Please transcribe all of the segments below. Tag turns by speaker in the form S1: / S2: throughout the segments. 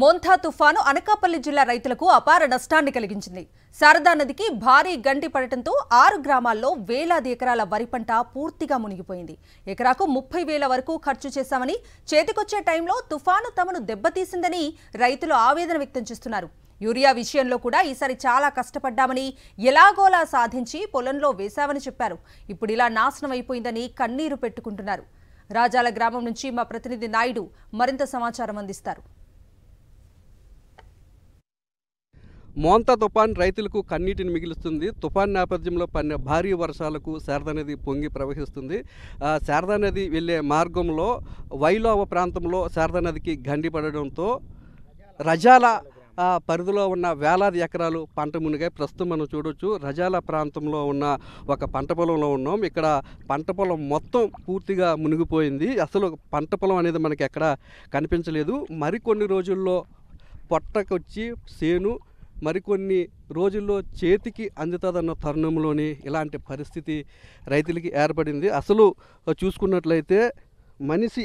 S1: మోంతా తుఫాను అనకాపల్లి జిల్లా రైతులకు అపార నష్టాన్ని కలిగించింది. శారదా నదికి భారీ గండి పడటంతో 6 గ్రామాల్లో వేలాది ఎకరాల వరి పంట పూర్తిగా మునిగిపోయింది. ఎకరాకు 30,000 వరకు ఖర్చు చేశామని, చేతికొచ్చే టైంలో తుఫాను తమను దెబ్బతీసిందని రైతులు ఆవేదన వ్యక్తం చేస్తున్నారు. యూరియా విషయంలో కూడా ఈసారి చాలా కష్టపడ్డామని, ఎలాగోలా సాధించి పొలంలో వేశామని చెప్పారు. ఇప్పుడు ఇలా నాశనం అయిపోయిందని కన్నీరు పెట్టుకుంటున్నారు. రాజాల గ్రామం నుంచి మా ప్రతినిధి నాయుడు మరింత సమాచారం అందిస్తారు.
S2: మోంతా తుఫాన్ రైతులకు కన్నీటిని మిగిలిస్తుంది. తుఫాన్ నేపథ్యంలో పడిన భారీ వర్షాలకు శారదా నది పొంగి ప్రవహిస్తుంది. శారదా నది వెళ్లే మార్గంలో వైలోవ ప్రాంతంలో శారదా నదికి గండి పడడంతో రజాల పరిధిలో ఉన్న వేలాది ఎకరాలు పంట మునిగాయి. ప్రస్తుతం మనం చూడొచ్చు, రజాల ప్రాంతంలో ఉన్న ఒక పంట పొలంలో ఉన్నాం. ఇక్కడ పంట పొలం మొత్తం పూర్తిగా మునిగిపోయింది. అసలు పంట పొలం అనేది మనకి ఎక్కడ కనిపించలేదు. మరికొన్ని రోజుల్లో పొట్టకొచ్చి సేను మరికొన్ని రోజుల్లో చేతికి అందుతుందన్న తరుణంలోని ఇలాంటి పరిస్థితి రైతులకి ఏర్పడింది. అసలు చూసుకున్నట్లయితే మనిషి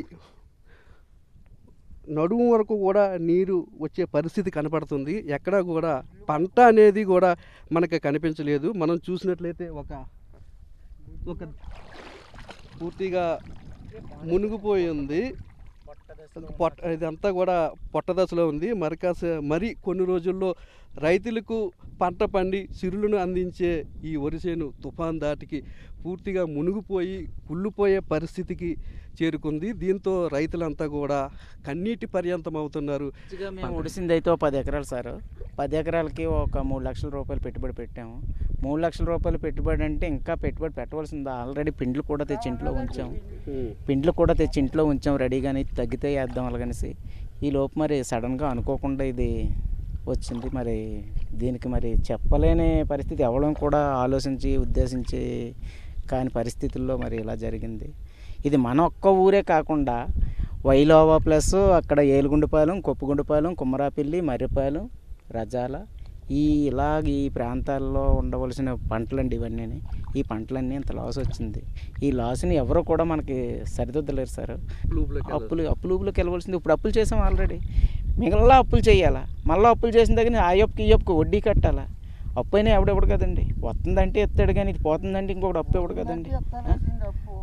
S2: నడుము వరకు కూడా నీరు వచ్చే పరిస్థితి కనపడుతుంది. ఎక్కడా కూడా పంట అనేది కూడా మనకి కనిపించలేదు. మనం చూసినట్లయితే ఒక పూర్తిగా మునిగిపోయింది. ఇదంతా కూడా పొట్ట దశలో ఉంది. మరి కొన్ని రోజుల్లో రైతులకు పంట పండి సిరులను అందించే ఈ వరిసేను తుఫాన్ దాటికి పూర్తిగా మునిగిపోయి కుళ్ళిపోయే పరిస్థితికి చేరుకుంది. దీంతో రైతులంతా కూడా కన్నీటి పర్యంతం అవుతున్నారు.
S3: మేము ఉడిసింది అయితే 10 ఎకరాలు సార్. 10 ఎకరాలకి ఒక 3 లక్షల రూపాయలు పెట్టుబడి పెట్టాము. 3 లక్షల రూపాయలు పెట్టుబడి అంటే ఇంకా పెట్టుబడి పెట్టవలసింది. ఆల్రెడీ పిండ్లు కూడా తెచ్చి ఇంట్లో ఉంచాం రెడీగాని, తగ్గితే వేద్దాం అలాగనేసి. ఈ లోపు మరి సడన్గా అనుకోకుండా ఇది వచ్చింది. మరి దీనికి మరి చెప్పలేని పరిస్థితి, ఎవడం కూడా ఉద్దేశించి కాని పరిస్థితుల్లో మరి ఇలా జరిగింది. ఇది మన ఒక్క ఊరే కాకుండా వైలోవా ప్లస్ అక్కడ ఏలుగుండిపాలెం, కొప్పుగుండిపాలెం, కుమ్మరాపల్లి, మర్రిపాలెం, రజాల ఈ ప్రాంతాల్లో ఉండవలసిన పంటలండి ఇవన్నీ. ఈ పంటలన్నీ ఇంత లాస్ వచ్చింది. ఈ లాస్ని ఎవరో కూడా మనకి సరిదిద్దలేరు సార్. అప్పులూపులోకి వెళ్ళవలసింది. ఇప్పుడు అప్పులు చేసాం ఆల్రెడీ, మిగిలిన అప్పులు చేయాలా, మళ్ళీ అప్పులు చేసిన దగ్గర ఆ అప్పుకి ఈ అప్పుకి వడ్డీ కట్టాలా. అప్పు అయినా ఎవడెవడు కదండి, వస్తుందంటే ఎత్తాడు కానీ ఇది పోతుందంటే ఇంకొకటి అప్పు ఎవడు కదండి.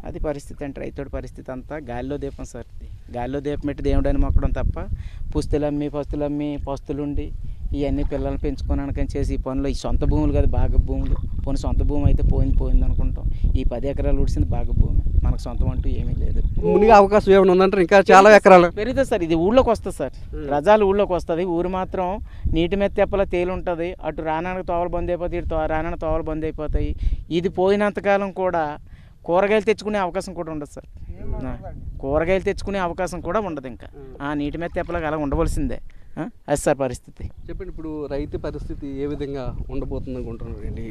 S3: అది పరిస్థితి అంటే రైతుడి పరిస్థితి అంతా గాలిలో దీపం సార్. గాలిలో దీపం పెట్టి దేవుడని మొక్కడం తప్ప పస్తులుండి ఇవన్నీ పిల్లల్ని పెంచుకోవడానికి చేసి ఈ పనులు, ఈ సొంత భూములు కదా బాగా భూములు. పోనీ సొంత భూమి అయితే పోయింది అనుకుంటాం. ఈ 10 ఎకరాలు ఉడిసింది బాగా భూమి, మనకు సొంతం అంటూ ఏమీ లేదు.
S2: మునిగే అవకాశం ఏమైనా ఉందంటే ఇంకా చాలా ఎకరాలు
S3: పెరుగుతుంది సార్. ఇది ఊళ్ళోకి వస్తుంది సార్, రజాలు ఊళ్ళోకి వస్తుంది. ఊరు మాత్రం నీటి మీద తెప్పలా తేలి ఉంటుంది. అటు రానానికి తోవలు బంద్ అయిపోతాయి, ఇటు రానానికి తోవలు బంద్ అయిపోతాయి. ఇది పోయినంతకాలం కూడా కూరగాయలు తెచ్చుకునే అవకాశం కూడా ఉండదు సార్. కూరగాయలు తెచ్చుకునే అవకాశం కూడా ఉండదు. ఇంకా ఆ నీటి మీద తెప్పలాగా అలా ఉండవలసిందే. అది సార్ పరిస్థితి.
S2: చెప్పండి, ఇప్పుడు రైతు పరిస్థితి ఏ విధంగా ఉండబోతుంది అనుకుంటున్నారండి?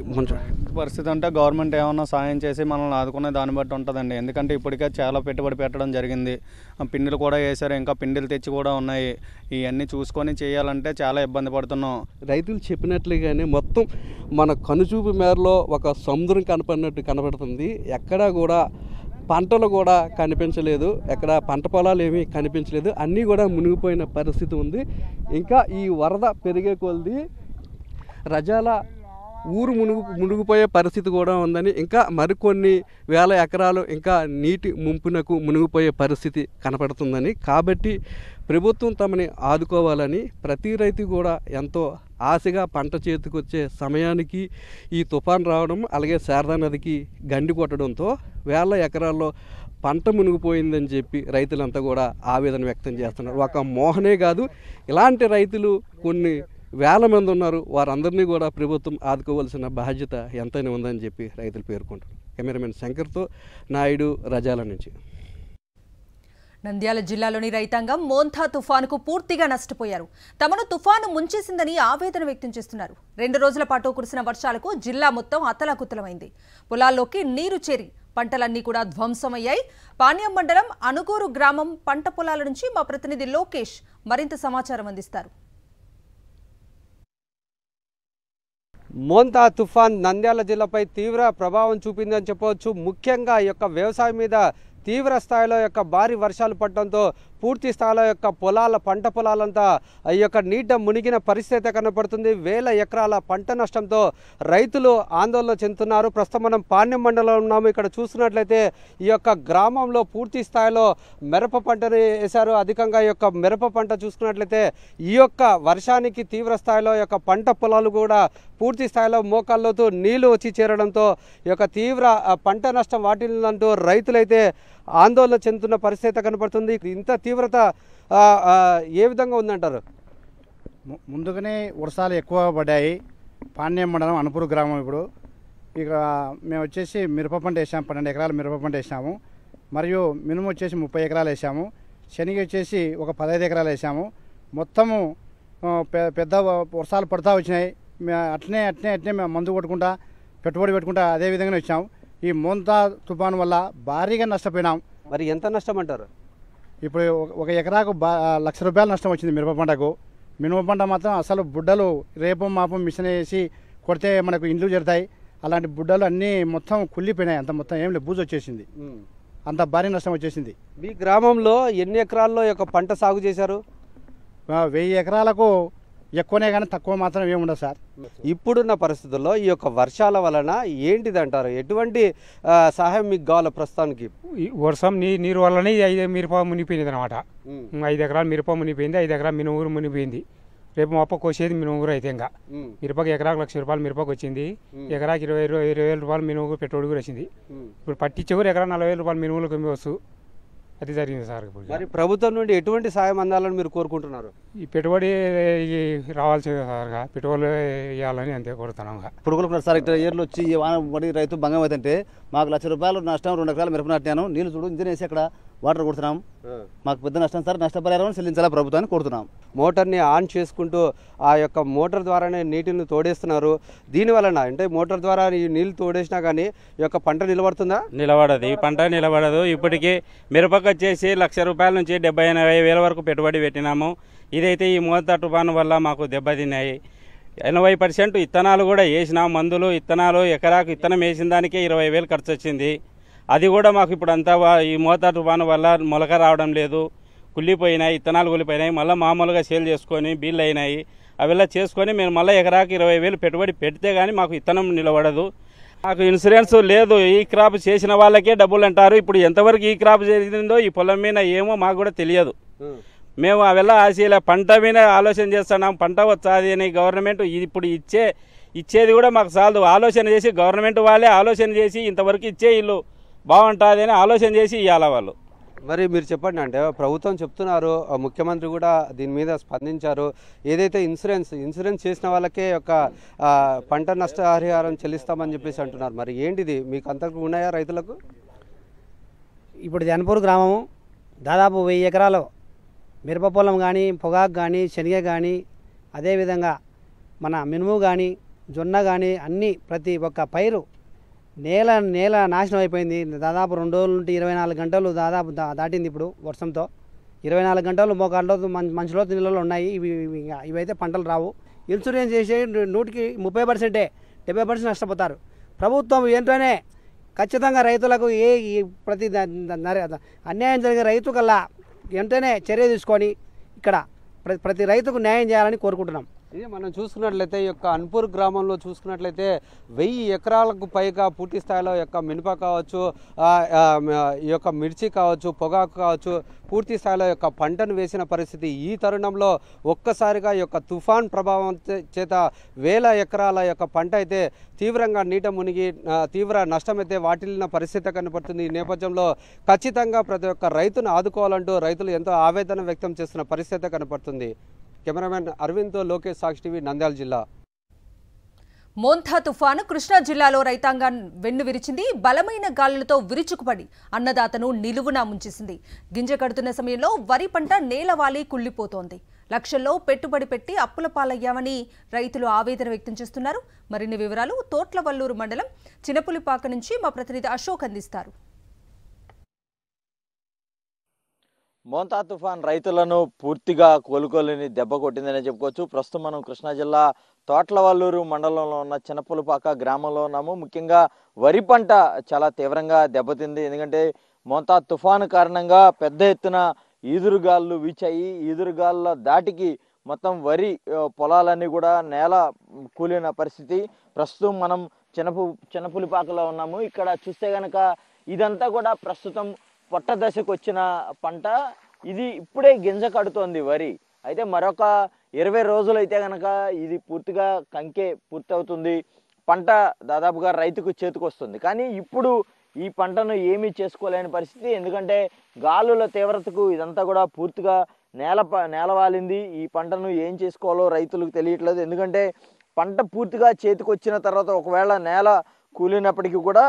S4: పరిస్థితి అంటే గవర్నమెంట్ ఏమన్నా సాయం చేసి మనల్ని ఆదుకునే దాన్ని బట్టి ఉంటుందండి. ఎందుకంటే ఇప్పటికే చాలా పెట్టుబడి పెట్టడం జరిగింది. పిండిలు కూడా వేశారు, ఇంకా పిండిలు తెచ్చి కూడా ఉన్నాయి. ఇవన్నీ చూసుకొని చేయాలంటే చాలా ఇబ్బంది పడుతున్నాం.
S2: రైతులు చెప్పినట్లుగానే మొత్తం మన కనుచూపు మేరలో ఒక సముద్రం కనపడుతుంది. ఎక్కడా కూడా పంటలు కూడా కనిపించలేదు, ఎక్కడ పంట పొలాలు ఏమీ కనిపించలేదు. అన్నీ కూడా మునిగిపోయిన పరిస్థితి ఉంది. ఇంకా ఈ వరద పెరిగే కొలది రజాల ఊరు మునిగిపోయే పరిస్థితి కూడా ఉందని, ఇంకా మరికొన్ని వేల ఎకరాలు ఇంకా నీటి ముంపునకు మునిగిపోయే పరిస్థితి కనపడుతుందని. కాబట్టి ప్రభుత్వం తమని ఆదుకోవాలని ప్రతి రైతు కూడా ఎంతో ఆశగా పంట చేతికొచ్చే సమయానికి ఈ తుఫాన్ రావడం, అలాగే శారదా నదికి గండి కొట్టడంతో వేల ఎకరాల్లో పంట మునిగిపోయిందని చెప్పి రైతులంతా కూడా ఆవేదన వ్యక్తం చేస్తున్నారు. ఒక మోహనే కాదు, ఇలాంటి రైతులు కొన్ని వేల మంది ఉన్నారు. వారందరినీ కూడా ప్రభుత్వం ఆదుకోవాల్సిన బాధ్యత ఎంతైనా ఉందని చెప్పి రైతులు పేర్కొంటారు. కెమెరామెన్ శంకర్తో నాయుడు, రజాల నుంచి.
S1: నంద్యాల జిల్లాలోని రైతాంగం మోంతా తుఫానుకు పూర్తిగా నష్టపోయారు. తమను తుఫాను ముంచేసిందని ఆవేదన వ్యక్తం చేస్తున్నారు. 2 రోజుల పాటు కురిసిన వర్షాలకు జిల్లా మొత్తం అతలాకుతలమైంది. పొలాల్లోకి నీరు చేరి పంటలన్నీ కూడా ధ్వంసమయ్యాయి. పాణ్యం మండలం అనుగూరు గ్రామం పంట పొలాల నుంచి మా ప్రతినిధి లోకేష్ మరింత సమాచారం అందిస్తారు.
S5: మోంతా తుఫాన్ నంద్యాల జిల్లాపై తీవ్ర ప్రభావం చూపిందని చెప్పవచ్చు. ముఖ్యంగా ఈ యొక్క వ్యవసాయం మీద తీవ్ర స్థాయిలో భారీ వర్షాలు పడడంతో పూర్తి స్థాయిలో యొక్క పంట పొలాలంతా ఈ యొక్క నీట మునిగిన పరిస్థితి కనపడుతుంది. వేల ఎకరాల పంట నష్టంతో రైతులు ఆందోళన చెందుతున్నారు. ప్రస్తుతం మనం పాణ్యం మండలంలో ఉన్నాము. ఇక్కడ చూస్తున్నట్లయితే ఈ యొక్క గ్రామంలో పూర్తి స్థాయిలో మిరప పంటని వేశారు. అధికంగా ఈ యొక్క మిరప పంట చూసుకున్నట్లయితే ఈ యొక్క వర్షానికి తీవ్ర స్థాయిలో ఈ యొక్క పంట పొలాలు కూడా పూర్తి స్థాయిలో మోకాళ్ళతో నీళ్లు వచ్చి చేరడంతో ఈ యొక్క తీవ్ర పంట నష్టం వాటిల్లంటూ రైతులైతే ఆందోళన చెందుతున్న పరిస్థితి కనపడుతుంది. ఇంత తీవ్రత ఏ విధంగా ఉందంటారు?
S6: ముందుగానే వర్షాలు ఎక్కువ పడ్డాయి. పాణ్యం మండలం అనుపూర్ గ్రామం. ఇప్పుడు ఇక మేము వచ్చేసి మిరప పంట వేసాము. 12 ఎకరాల మిరప పంట వేసాము. మరియు మినుము వచ్చేసి 30 ఎకరాలు వేసాము. శనగ వచ్చేసి ఒక 15 ఎకరాలు వేసాము. మొత్తము పెద్ద వర్షాలు పడుతూ వచ్చినాయి. అట్నే మేము మందు కొట్టుకుంటా పెట్టుబడి పెట్టుకుంటా అదే విధంగానే వచ్చాము. ఈ మోంతా తుఫాను వల్ల భారీగా నష్టపోయినాం.
S5: మరి ఎంత నష్టం అంటారు?
S6: ఇప్పుడు ఒక ఎకరాకు ₹1,00,000 నష్టం వచ్చింది మిరప పంటకు. మినుము పంట మాత్రం అసలు బుడ్డలు రేపు మాపం మిషన్ వేసి కొడితే మనకు ఇండ్లు జరుగుతాయి. అలాంటి బుడ్డలు అన్నీ మొత్తం కుళ్ళిపోయినాయి. అంత మొత్తం ఏం లేదు, బూజు వచ్చేసింది. అంత భారీ నష్టం వచ్చేసింది.
S5: మీ గ్రామంలో ఎన్ని ఎకరాల్లో ఈ యొక్క పంట సాగు చేశారు?
S6: 1000 ఎకరాలకు ఎక్కువనే కానీ తక్కువ మాత్రం ఏముండదు సార్.
S5: ఇప్పుడున్న పరిస్థితుల్లో ఈ యొక్క వర్షాల వలన ఏంటిది అంటారు? ఎటువంటి సహాయం మీకు కావాలి ప్రస్తుతానికి?
S7: వర్షం నీరు వల్లనే 5 మిరప మునిగిపోయింది అనమాట. 5 ఎకరాలు మిరప మునిగిపోయింది, 5 ఎకరాలు మినుగురు మునిగిపోయింది. రేపు మొప్ప కోసేది మినుగురు అయితే ఇంకా మిరపకి ఎకరాకు ₹1,00,000 మిరపకి వచ్చింది. ఎకరాకి 20,000 మినుగు పెట్రోల్ కూడా వచ్చింది. ఇప్పుడు పట్టించే కూడా ఎకరా ₹40,000 మినుగులకు వస్తూ అది జరిగింది సార్. ఇప్పుడు
S5: మరి ప్రభుత్వం నుండి ఎటువంటి సాయం అందాలని మీరు కోరుకుంటున్నారు?
S7: ఈ పెట్టుబడి రావాల్సింది సార్, పెట్టుబడులు ఇవ్వాలని అంతే కోరుతున్నాం.
S8: పురుగులు సార్ ఇక్కడ ఏర్లు వచ్చి వాన పడి రైతు భంగం అవుతుంటే మాకు ₹1,00,000 నష్టం. 2 ఎకరాలు మిరప నాటాను. నీళ్ళు చూడు ఇంజన్ వేసి అక్కడ వాటర్ కొడుతున్నాం. మాకు పెద్ద నష్టం సార్. నష్టపరిహారం చెల్లించాలా ప్రభుత్వాన్ని కోరుతున్నాం.
S5: మోటార్ని ఆన్ చేసుకుంటూ ఆ యొక్క మోటార్ ద్వారానే నీటిని తోడేస్తున్నారు. దీనివలన అంటే మోటార్ ద్వారా ఈ నీళ్లు తోడేసినా కానీ ఈ యొక్క పంట నిలబడుతుందా?
S9: నిలబడదు. ఈ పంట నిలబడదు. ఇప్పటికీ మిరపకు వచ్చేసి ₹1,00,000 నుంచి 70,000 వరకు పెట్టుబడి పెట్టినాము. ఇదైతే ఈ మోంతా తుఫాను వల్ల మాకు దెబ్బతిన్నాయి. 80% ఇత్తనాలు కూడా వేసినాం. మందులు ఇత్తనాలు ఎకరాకు ఇత్తనం వేసిన దానికే 20,000 ఖర్చు వచ్చింది. అది కూడా మాకు ఇప్పుడు అంతా ఈ మోంతా తుఫాను వల్ల మొలక రావడం లేదు. కుళ్ళిపోయినాయి, ఇత్తనాలు కుళ్ళిపోయినాయి. మళ్ళీ మామూలుగా సేల్ చేసుకొని బిల్లు అయినాయి. అవిలా చేసుకొని మేము మళ్ళీ ఎకరాకు 20,000 పెట్టుబడి పెడితే కానీ మాకు ఇత్తనం నిలబడదు. మాకు ఇన్సూరెన్స్ లేదు. ఈ క్రాప్ చేసిన వాళ్ళకే డబ్బులు అంటారు. ఇప్పుడు ఎంతవరకు ఈ క్రాప్ జరిగిందో ఈ పొలం మీద ఏమో మాకు కూడా తెలియదు. మేము అవిలా ఆశీల పంట మీద ఆలోచన చేస్తున్నాం. పంట వచ్చాది అని గవర్నమెంట్ ఇప్పుడు ఇచ్చేది కూడా మాకు చాలదు. ఆలోచన చేసి గవర్నమెంట్ వాళ్ళే ఆలోచన చేసి ఇంతవరకు ఇచ్చే ఇల్లు బాగుంటుంది అని ఆలోచన చేసి ఇవ్వాలి వాళ్ళు.
S5: మరి మీరు చెప్పండి, అంటే ప్రభుత్వం చెప్తున్నారు, ముఖ్యమంత్రి కూడా దీని మీద స్పందించారు. ఏదైతే ఇన్సూరెన్స్ చేసిన వాళ్ళకే ఒక పంట నష్టపరిహారం చెల్లిస్తామని చెప్పేసి అంటున్నారు. మరి ఏంటిది మీకు అంతకు ఉన్నాయా రైతులకు?
S10: ఇప్పుడు జనపూర్ గ్రామము దాదాపు 1000 ఎకరాలు మిరప పొలం కానీ, పొగాకు కానీ, శనగ కానీ, అదేవిధంగా మన మినుము కానీ, జొన్న కానీ అన్నీ ప్రతి ఒక్క పైరు నేల నాశనం అయిపోయింది. దాదాపు 2 రోజుల నుండి 24 గంటలు దాదాపు దాటింది. ఇప్పుడు వర్షంతో 24 గంటలు మోకాళ్ళతో మంచి లోతు నీళ్ళలో ఉన్నాయి. ఇవైతే పంటలు రావు. ఇన్సూరెన్స్ చేసే 100కి 30%, 70% నష్టపోతారు. ప్రభుత్వం ఏంటోనే ఖచ్చితంగా రైతులకు ప్రతి అన్యాయం జరిగే రైతు కల్లా వెంటనే చర్య తీసుకొని ఇక్కడ ప్రతి రైతుకు న్యాయం చేయాలని కోరుకుంటున్నాం.
S5: ఇది మనం చూసుకున్నట్లయితే ఈ యొక్క అన్పూర్ గ్రామంలో చూసుకున్నట్లయితే 1000 ఎకరాలకు పైగా పూర్తి స్థాయిలో యొక్క మినప కావచ్చు, ఈ యొక్క మిర్చి కావచ్చు, పొగాకు కావచ్చు, పూర్తి స్థాయిలో యొక్క పంటను వేసిన పరిస్థితి. ఈ తరుణంలో ఒక్కసారిగా ఈ యొక్క తుఫాన్ ప్రభావం చేత 1000 ఎకరాల యొక్క పంట అయితే తీవ్రంగా నీట మునిగి తీవ్ర నష్టమైతే వాటిల్లిన పరిస్థితి కనపడుతుంది. ఈ నేపథ్యంలో ఖచ్చితంగా ప్రతి ఒక్క రైతును ఆదుకోవాలంటూ రైతులు ఎంతో ఆవేదన వ్యక్తం చేస్తున్న పరిస్థితి కనపడుతుంది. కెమెరామెన్ అరవింద్తో లోకేష్, సాక్షి టీవీ, నంద్యాల జిల్లా.
S1: మోంతా తుఫాను కృష్ణా జిల్లాలో రైతాంగం వెన్ను విరిచింది. బలమైన గాలులతో విరుచుకుపడి అన్నదాతను నిలువునా ముంచేసింది. గింజ కడుతున్న సమయంలో వరి పంట నేలవాలి కుళ్లిపోతోంది. లక్షల్లో పెట్టుబడి పెట్టి అప్పుల పాలయ్యామని రైతులు ఆవేదన వ్యక్తం చేస్తున్నారు. మరిన్ని వివరాలు తోట్లవల్లూరు మండలం చినపులిపాక నుంచి మా ప్రతినిధి అశోక్ అందిస్తారు.
S11: మోంతా తుఫాన్ రైతులను పూర్తిగా కోలుకోలేని దెబ్బ కొట్టిందని చెప్పుకోవచ్చు. ప్రస్తుతం మనం కృష్ణా జిల్లా తోట్లవల్లూరు మండలంలో ఉన్న చినపులిపాక గ్రామంలో ఉన్నాము. ముఖ్యంగా వరి పంట చాలా తీవ్రంగా దెబ్బతింది. ఎందుకంటే మోంతా తుఫాను కారణంగా పెద్ద ఎత్తున ఈదురుగాళ్ళు వీచాయి. ఈదురుగాళ్ళ దాటికి మొత్తం వరి పొలాలన్నీ కూడా నేల కూలిన పరిస్థితి. ప్రస్తుతం మనం చిన్నపులిపాకలో ఉన్నాము. ఇక్కడ చూస్తే కనుక ఇదంతా కూడా ప్రస్తుతం పొట్ట దశకు వచ్చిన పంట. ఇది ఇప్పుడే గింజ కడుతోంది వరి. అయితే మరొక 20 రోజులు అయితే కనుక ఇది పూర్తిగా కంకే పూర్తవుతుంది. పంట దాదాపుగా రైతుకు చేతికి వస్తుంది. కానీ ఇప్పుడు ఈ పంటను ఏమీ చేసుకోలేని పరిస్థితి. ఎందుకంటే గాలుల తీవ్రతకు ఇదంతా కూడా పూర్తిగా నేలవాలింది. ఈ పంటను ఏం చేసుకోవాలో రైతులకు తెలియట్లేదు. ఎందుకంటే పంట పూర్తిగా చేతికి వచ్చిన తర్వాత ఒకవేళ నేల కూలినప్పటికీ కూడా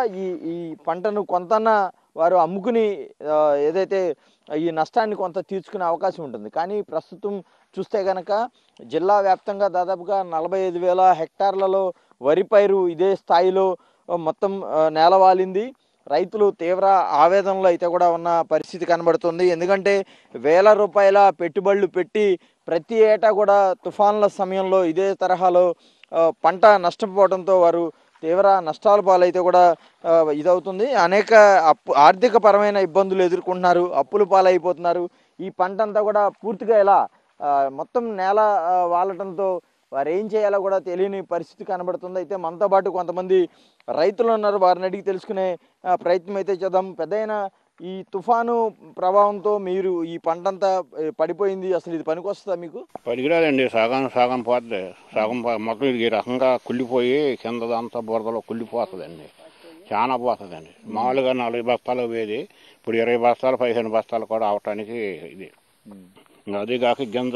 S11: ఈ పంటను కొంతన్న వారు అమ్ముకుని ఏదైతే ఈ నష్టాన్ని కొంత తీర్చుకునే అవకాశం ఉంటుంది. కానీ ప్రస్తుతం చూస్తే కనుక జిల్లా వ్యాప్తంగా దాదాపుగా 45,000 హెక్టార్లలో వరి పైరు ఇదే స్థాయిలో మొత్తం నేలవాలింది. రైతులు తీవ్ర ఆవేదనలో అయితే కూడా ఉన్న పరిస్థితి కనబడుతుంది. ఎందుకంటే వేల రూపాయల పెట్టుబడులు పెట్టి ప్రతి ఏటా కూడా తుఫాన్ల సమయంలో ఇదే తరహాలో పంట నష్టపోవడంతో వారు తీవ్ర నష్టాల పాలైతే కూడా ఇదవుతుంది. అనేక ఆర్థిక పరమైన ఇబ్బందులు ఎదుర్కొంటున్నారు, అప్పుల పాలైపోతున్నారు. ఈ పంట అంతా కూడా పూర్తిగా ఇలా మొత్తం నేల వాలటంతో వారు ఏం చేయాలో కూడా తెలియని పరిస్థితి కనబడుతుంది. అయితే మనతో పాటు కొంతమంది రైతులు ఉన్నారు, వారిని అడిగి తెలుసుకునే ప్రయత్నం అయితే చేద్దాం. పెద్దయినా ఈ తుఫాను ప్రభావంతో మీరు ఈ పంట అంతా పడిపోయింది, అసలు ఇది పనికొస్తుందా మీకు?
S12: పనికిరాదండి. సగం పోతుంది. మొత్తం ఈ రకంగా కుళ్ళిపోయి కిందదంతా బురదలో కుళ్ళిపోతుందండి. చాలా పోతుందండి. మామూలుగా 4 బస్తాలు వేది ఇప్పుడు 20 బస్తాలు 15 బస్తాలు కూడా అవటానికి ఇది. అది కాక గింజ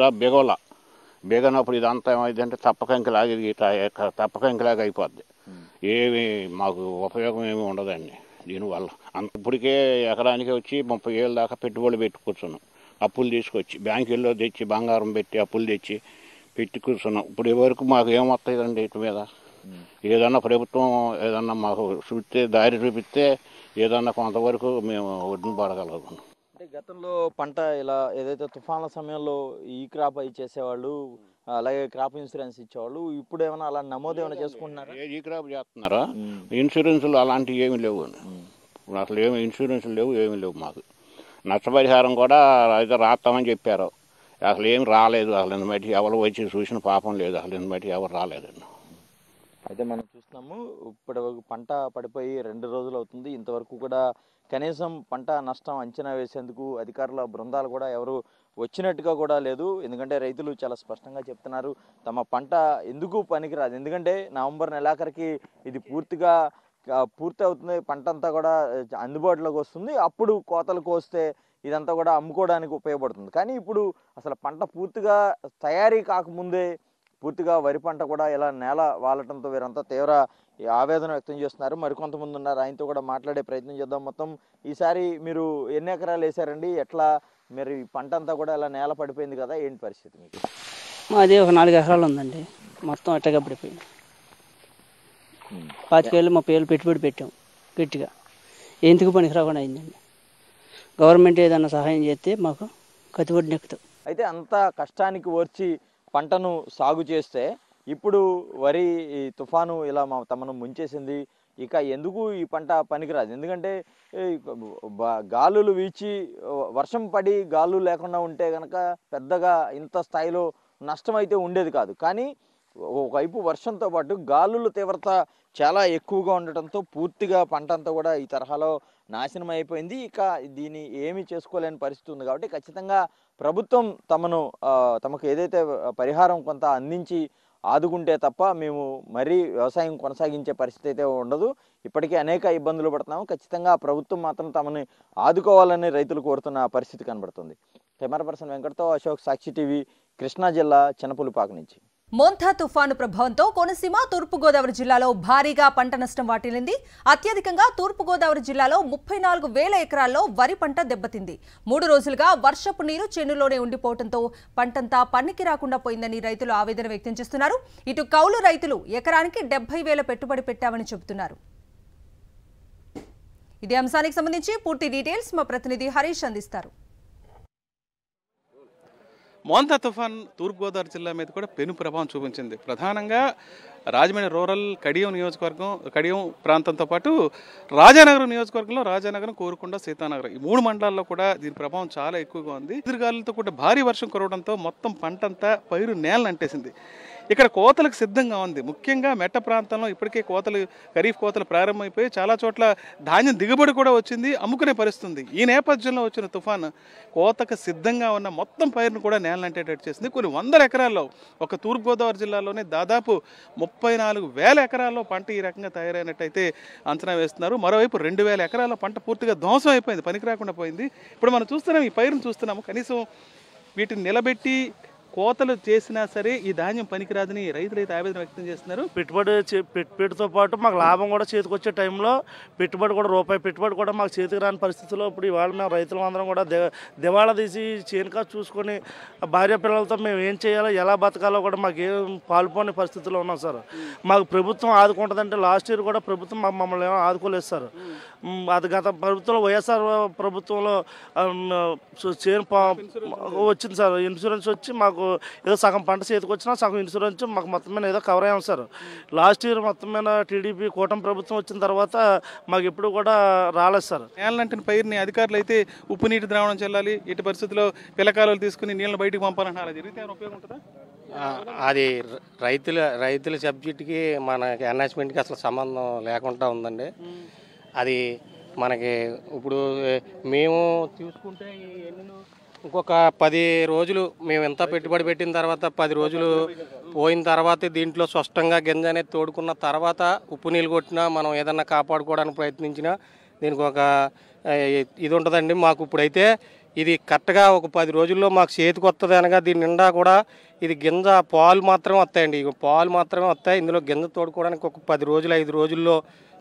S12: బిగనప్పుడు ఇదంతా ఏమైందంటే తప్పకంకిలాగా అయిపోద్ది. ఏమి మాకు ఉపయోగం ఏమి ఉండదండి దీనివల్ల. ఇప్పటికే ఎకరానికి వచ్చి 30,000 దాకా పెట్టుబడి పెట్టి కూర్చున్నాం. అప్పులు తీసుకొచ్చి బ్యాంకుల్లో తెచ్చి బంగారం పెట్టి అప్పులు తెచ్చి పెట్టి కూర్చున్నాం. ఇప్పుడు వరకు మాకు ఏమొస్తాయండి ఇటు మీద? ఏదన్నా ప్రభుత్వం ఏదన్నా మాకు చూపిస్తే, దారి చూపిస్తే ఏదన్నా కొంతవరకు మేము ఒడ్డున పడగలుగుతున్నాం.
S11: అంటే గతంలో పంట ఇలా ఏదైతే తుఫాన్ల సమయంలో ఈ క్రాప్ అయి చేసేవాళ్ళు, అలాగే క్రాప్ ఇన్సూరెన్స్ ఇచ్చేవాళ్ళు, ఇప్పుడు ఏమైనా అలా నమోదు ఏమైనా చేసుకుంటున్నారా?
S12: ఈ క్రాప్ చేస్తున్నారా? ఇన్సూరెన్సులు అలాంటివి ఏమి లేవు. అసలు ఏమి ఇన్సూరెన్సులు లేవు, ఏమి లేవు. మాకు నష్టపరిహారం కూడా అయితే రాస్తామని చెప్పారు. అసలు ఏమి రాలేదు. అసలు ఇంత బయటికి ఎవరు వచ్చి చూసిన పాపం లేదు. అసలు ఇంత బయటికి ఎవరు రాలేదండి.
S11: అయితే మనం చూస్తున్నాము ఇప్పటి వరకు పంట పడిపోయి 2 రోజులు అవుతుంది. ఇంతవరకు కూడా కనీసం పంట నష్టం అంచనా వేసేందుకు అధికారుల బృందాలు కూడా ఎవరు వచ్చినట్టుగా కూడా లేదు. ఎందుకంటే రైతులు చాలా స్పష్టంగా చెప్తున్నారు తమ పంట ఎందుకు పనికిరాదు. ఎందుకంటే నవంబర్ నెలాఖరికి ఇది పూర్తి అవుతుంది. పంట అంతా కూడా అందుబాటులోకి వస్తుంది. అప్పుడు కోతలు కోస్తే ఇదంతా కూడా అమ్ముకోవడానికి ఉపయోగపడుతుంది. కానీ ఇప్పుడు అసలు పంట పూర్తిగా తయారీ కాకముందే పూర్తిగా వరి పంట కూడా ఇలా నేల వాలటంతో వీరంతా తీవ్ర ఆవేదన వ్యక్తం చేస్తున్నారు. మరికొంతమంది ఉన్నారు, ఆయనతో కూడా మాట్లాడే ప్రయత్నం చేద్దాం. మొత్తం ఈసారి మీరు ఎన్ని ఎకరాలు వేసారండి? ఎట్లా మీరు ఈ పంట అంతా కూడా ఇలా నేల పడిపోయింది కదా, ఏంటి పరిస్థితి మీకు?
S13: మాది ఒక 4 ఎకరాలు ఉందండి. మొత్తం అట్టగా పడిపోయింది. 25,000 30,000 పెట్టుబడి పెట్టాం గట్టిగా. ఎందుకు పనికి రాకుండా అయిందండి. గవర్నమెంట్ ఏదైనా సహాయం చేస్తే మాకు కట్టుబడి నెక్కుతాం.
S11: అయితే అంత కష్టానికి వచ్చి పంటను సాగు చేస్తే ఇప్పుడు వరి తుఫాను ఇలా తమను ముంచేసింది. ఇక ఎందుకు ఈ పంట పనికిరాదు? ఎందుకంటే గాలులు వీచి వర్షం పడి గాలు లేకుండా ఉంటే కనుక పెద్దగా ఇంత స్థాయిలో నష్టం అయితే ఉండేది కాదు. కానీ ఒకవైపు వర్షంతో పాటు గాలుల తీవ్రత చాలా ఎక్కువగా ఉండటంతో పూర్తిగా పంట అంతా కూడా ఈ తరహాలో నాశనం అయిపోయింది. ఇక దీన్ని ఏమీ చేసుకోలేని పరిస్థితి ఉంది. కాబట్టి ఖచ్చితంగా ప్రభుత్వం తమకు ఏదైతే పరిహారం కొంత అందించి ఆదుకుంటే తప్ప మేము మరీ వ్యవసాయం కొనసాగించే పరిస్థితి అయితే ఉండదు. ఇప్పటికే అనేక ఇబ్బందులు పడుతున్నాము. ఖచ్చితంగా ప్రభుత్వం మాత్రం తమని ఆదుకోవాలని రైతులు కోరుతున్న పరిస్థితి కనబడుతుంది. కెమెరా పర్సన్ వెంకటతో అశోక్, సాక్షి టీవీ, కృష్ణా జిల్లా చిన్నపులిపాక నుంచి.
S1: మోంతా తుఫాను ప్రభావంతో కోనసీమ, తూర్పుగోదావరి జిల్లాలో భారీగా పంట నష్టం వాటిల్లింది. అత్యధికంగా తూర్పుగోదావరి జిల్లాలో 34,000 ఎకరాల్లో వరి పంట దెబ్బతింది. 3 రోజులుగా వర్షపు నీరు చెన్నులోనే ఉండిపోవడంతో పంటంతా పనికి రాకుండా పోయిందని రైతులు ఆవేదన వ్యక్తం చేస్తున్నారు. ఇటు కౌలు రైతులు ఎకరానికి 70,000 పెట్టుబడి పెట్టామని చెబుతున్నారు. ఇదే అంశానికి సంబంధించి పూర్తి డీటెయిల్స్ మా ప్రతినిధి హరీష్ అందిస్తారు.
S14: మోంతా తుఫాన్ తూర్పుగోదావరి జిల్లా మీద కూడా పెను ప్రభావం చూపించింది. ప్రధానంగా రాజమండ్రి రూరల్ కడియం నియోజకవర్గం, కడియం ప్రాంతంతో పాటు రాజానగరం నియోజకవర్గంలో రాజానగరం, కోరుకొండ, సీతానగరం ఈ 3 మండలాల్లో కూడా దీని ప్రభావం చాలా ఎక్కువగా ఉంది. ఎదురుగాలులతో కూడా భారీ వర్షం కురవడంతో మొత్తం పంటంతా పైరు నేలను అంటేసింది. ఇక్కడ కోతలకు సిద్ధంగా ఉంది. ముఖ్యంగా మెట్ట ప్రాంతంలో ఇప్పటికే ఖరీఫ్ కోతలు ప్రారంభమైపోయి చాలా చోట్ల ధాన్యం దిగుబడి కూడా వచ్చింది, అమ్ముకునే పరిస్థితుంది. ఈ నేపథ్యంలో వచ్చిన తుఫాను కోతకు సిద్ధంగా ఉన్న మొత్తం పైరును కూడా నేలనంటేటట్టు చేసింది. కొన్ని వందల ఎకరాల్లో, ఒక తూర్పుగోదావరి జిల్లాలోనే దాదాపు 34,000 ఎకరాల్లో పంట ఈ రకంగా తయారైనట్టయితే అంచనా వేస్తున్నారు. మరోవైపు 2,000 ఎకరాల పంట పూర్తిగా ధ్వంసం అయిపోయింది, పనికి రాకుండా పోయింది. ఇప్పుడు మనం చూస్తున్నాం, ఈ పైరును చూస్తున్నాము. కనీసం వీటిని నిలబెట్టి కోతలు చేసినా సరే ఈ ధాన్యం పనికిరాదని రైతులు అయితే ఆవేదన వ్యక్తం చేస్తున్నారు.
S15: పెట్టుబడితో పాటు మాకు లాభం కూడా చేతికి వచ్చే టైంలో పెట్టుబడి కూడా రూపాయి పెట్టుబడి కూడా మాకు చేతికి రాని పరిస్థితిలో ఇప్పుడు ఇవాళ మేము రైతులు అందరం కూడా దివాళా తీసి చేనుకా చూసుకొని భార్య పిల్లలతో మేము ఏం చేయాలో ఎలా బతకాలో కూడా మాకు ఏం పాల్పోని పరిస్థితిలో ఉన్నాం సార్. మాకు ప్రభుత్వం ఆదుకుంటుందంటే లాస్ట్ ఇయర్ కూడా ప్రభుత్వం మమ్మల్ని ఏమో ఆదుకోలేదు సార్. అది గత ప్రభుత్వంలో వైఎస్ఆర్ ప్రభుత్వంలో చేను వచ్చింది సార్, ఇన్సూరెన్స్ వచ్చి మాకు ఏదో సగం పంట చేతికి వచ్చినా సగం ఇన్సూరెన్స్ మాకు మొత్తం మీద ఏదో కవర్ అయ్యాం సార్. లాస్ట్ ఇయర్ మొత్తం మీద టీడీపీ కూటమి ప్రభుత్వం వచ్చిన తర్వాత మాకు ఎప్పుడు కూడా రాలేదు సార్.
S14: నేలంటిన పైరుని అధికారులు అయితే ఉప్పు నీటి ద్రావణం చెల్లాలి, ఇటు పరిస్థితుల్లో పిల్లకాయలు తీసుకుని నీళ్ళని బయటకు పంపాలంటే అలా జరిగితే ఉపయోగం ఉంటుందా?
S16: అది రైతుల సబ్జెక్టుకి మనకి అనాచ్మెంట్కి అసలు సంబంధం లేకుండా ఉందండి. అది మనకి ఇప్పుడు మేము చూసుకుంటే ఇంకొక 10 రోజులు మేము ఎంత పెట్టుబడి పెట్టిన తర్వాత 10 రోజులు పోయిన తర్వాత దీంట్లో స్పష్టంగా గింజ అనేది తోడుకున్న తర్వాత ఉప్పు నీళ్ళు కొట్టినా మనం ఏదన్నా కాపాడుకోవడానికి ప్రయత్నించినా దీనికి ఒక ఇది ఉంటుందండి. మాకు ఇప్పుడైతే ఇది కరెక్ట్గా ఒక 10 రోజుల్లో మాకు చేతికి వస్తుంది అనగా దీని నిండా కూడా ఇది గింజ పాలు మాత్రమే వస్తాయండి. పాలు మాత్రమే వస్తాయి. ఇందులో గింజ తోడుకోవడానికి ఒక 10 రోజులు 5 రోజుల్లో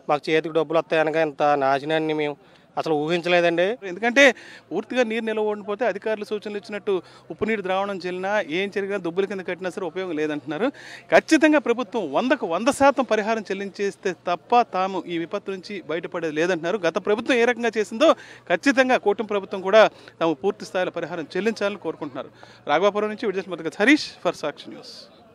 S16: మాకు చేతికి డబ్బులు వస్తాయి అనగా ఇంత నాశనాన్ని మేము అసలు ఊహించలేదండి.
S14: ఎందుకంటే పూర్తిగా నీరు నిల్వ ఉండిపోతే అధికారులు సూచనలు ఇచ్చినట్టు ఉప్పు నీరు ద్రావణం చెల్లినా ఏం జరిగినా దుబ్బుల కింద కట్టినా సరే ఉపయోగం లేదంటున్నారు. ఖచ్చితంగా ప్రభుత్వం 100% పరిహారం చెల్లించేస్తే తప్ప తాము ఈ విపత్తు నుంచి బయటపడేది లేదంటున్నారు. గత ప్రభుత్వం ఏ రకంగా చేసిందో ఖచ్చితంగా కూటమి ప్రభుత్వం కూడా తాము పూర్తి స్థాయిలో పరిహారం చెల్లించాలని కోరుకుంటున్నారు. రాఘవాపురం నుంచి Vijay Harish for Sakshi news.